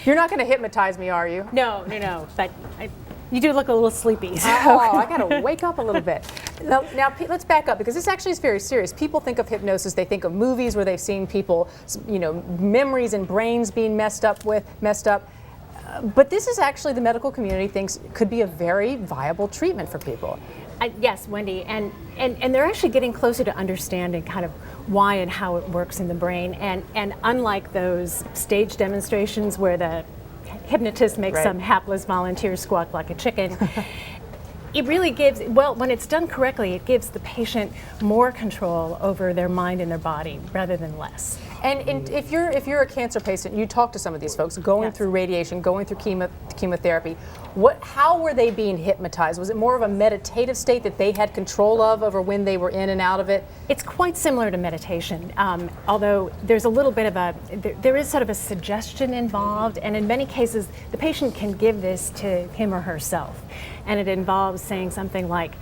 You're not going to hypnotize me, are you? No, but you do look a little sleepy. So. Oh, I got to wake up a little bit. Now, let's back up, because this actually is very serious. People think of hypnosis, they think of movies where they've seen people, memories and brains being messed up. But this is actually, the medical community thinks, could be a very viable treatment for people. Yes, Wendy, and they're actually getting closer to understanding kind of why and how it works in the brain. And unlike those stage demonstrations where the hypnotist makes some hapless volunteer squawk like a chicken, it really gives, well, when it's done correctly, it gives the patient more control over their mind and their body rather than less. And if you're a cancer patient, you talk to some of these folks going through radiation, going through chemotherapy. How were they being hypnotized? Was it more of a meditative state that they had control of over when they were in and out of it? It's quite similar to meditation, although there's a little bit of there is sort of a suggestion involved, and in many cases the patient can give this to him or herself, and it involves saying something like,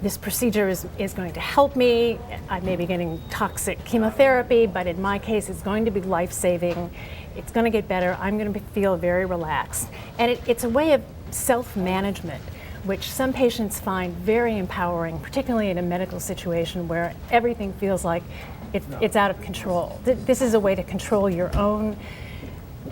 this procedure is going to help me. I may be getting toxic chemotherapy, but in my case, it's going to be life-saving. It's going to get better. I'm going to feel very relaxed. And it's a way of self-management, which some patients find very empowering, particularly in a medical situation where everything feels like it's out of control. This is a way to control your own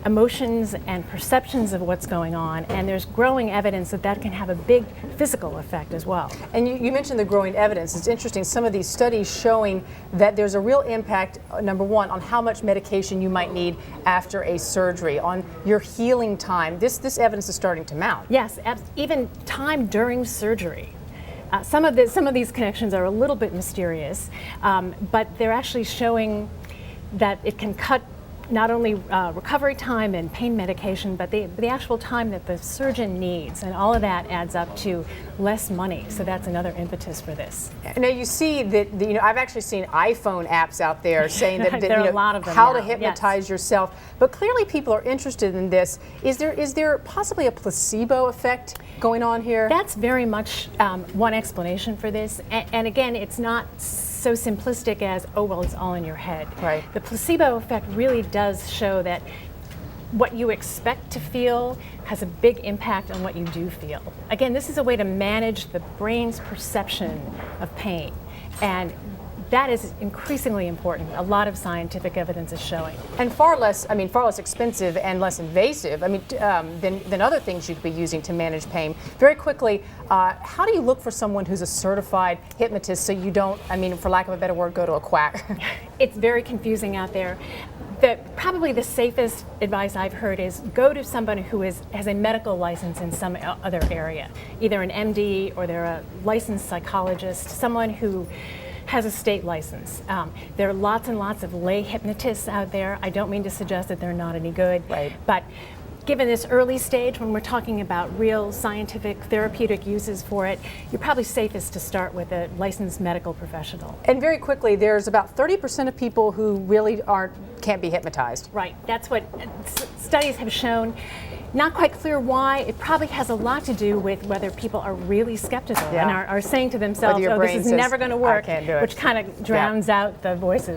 emotions and perceptions of what's going on, and there's growing evidence that can have a big physical effect as well. And you mentioned the growing evidence. It's interesting, some of these studies showing that there's a real impact, number one, on how much medication you might need after a surgery, on your healing time. This evidence is starting to mount. Yes, even time during surgery. Some of these connections are a little bit mysterious, but they're actually showing that it can cut not only recovery time and pain medication, but the actual time that the surgeon needs, and all of that adds up to less money. So that's another impetus for this. Now you see that I've actually seen iPhone apps out there saying that, there are a lot of them how now. to hypnotize yourself. But clearly people are interested in this. Is there possibly a placebo effect going on here? That's very much one explanation for this. And again, it's not so simplistic as, oh, well, it's all in your head. Right. The placebo effect really does show that what you expect to feel has a big impact on what you do feel. Again, this is a way to manage the brain's perception of pain. And that is increasingly important. A lot of scientific evidence is showing. And far less expensive and less invasive, than other things you could be using to manage pain. Very quickly, how do you look for someone who's a certified hypnotist so you don't, for lack of a better word, go to a quack? It's very confusing out there. Probably the safest advice I've heard is go to someone who has a medical license in some other area, either an MD or they're a licensed psychologist, someone who has a state license. There are lots and lots of lay hypnotists out there. I don't mean to suggest that they're not any good, but given this early stage when we're talking about real scientific therapeutic uses for it, you're probably safest to start with a licensed medical professional. And very quickly, there's about 30% of people who really can't be hypnotized. Right, that's what studies have shown. Not quite clear why. It probably has a lot to do with whether people are really skeptical and are saying to themselves, oh, this is never going to work, which kind of drowns out the voices.